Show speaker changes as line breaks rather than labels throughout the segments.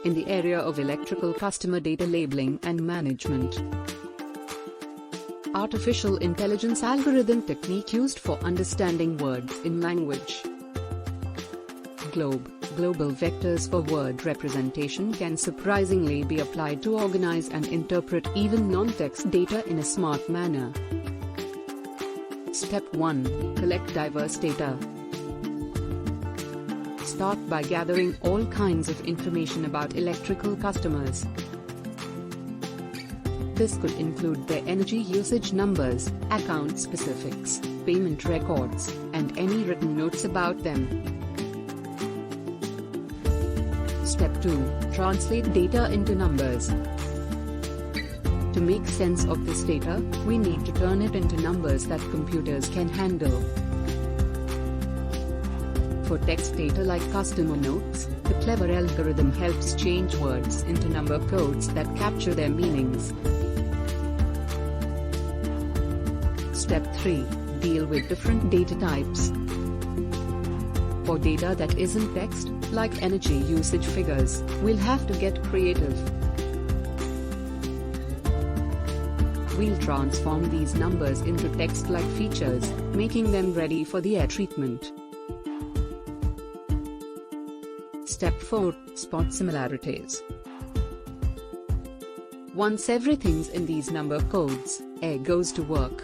in the area of electrical customer data labeling and management. Artificial intelligence algorithm technique used for understanding words in language. Global vectors for word representation can surprisingly be applied to organize and interpret even non-text data in a smart manner. Step 1. Collect diverse data. Start by gathering all kinds of information about electrical customers. This could include their energy usage numbers, account specifics, payment records, and any written notes about them. Step 2. Translate data into numbers. To make sense of this data, we need to turn it into numbers that computers can handle. For text data like customer notes, the clever algorithm helps change words into number codes that capture their meanings. Step 3. Deal with different data types. For data that isn't text, like energy usage figures, we'll have to get creative. We'll transform these numbers into text-like features, making them ready for the air treatment. Step 4. Spot similarities. Once everything's in these number codes, AI goes to work.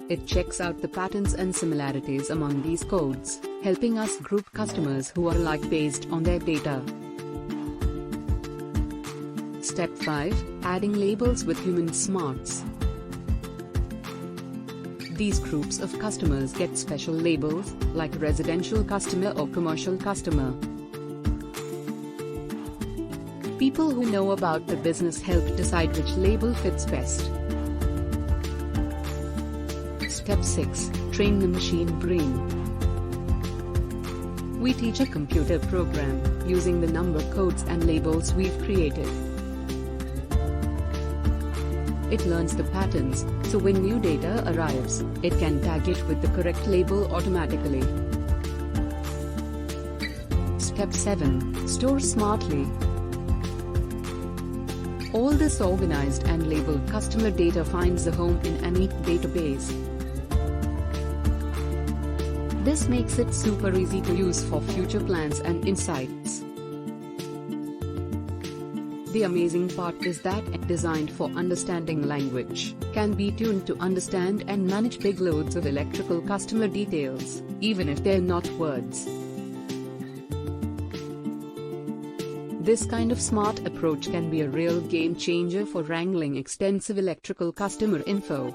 It checks out the patterns and similarities among these codes, helping us group customers who are alike based on their data. Step 5. Adding labels with human smarts. These groups of customers get special labels, like residential customer or commercial customer. People who know about the business help decide which label fits best. Step 6. Train the machine brain. We teach a computer program, using the number codes and labels we've created. It learns the patterns, so when new data arrives, it can tag it with the correct label automatically. Step 7. Store smartly. All this organized and labeled customer data finds a home in a neat database. This makes it super easy to use for future plans and insights. The amazing part is that it, designed for understanding language, can be tuned to understand and manage big loads of electrical customer details, even if they're not words. This kind of smart approach can be a real game changer for wrangling extensive electrical customer info.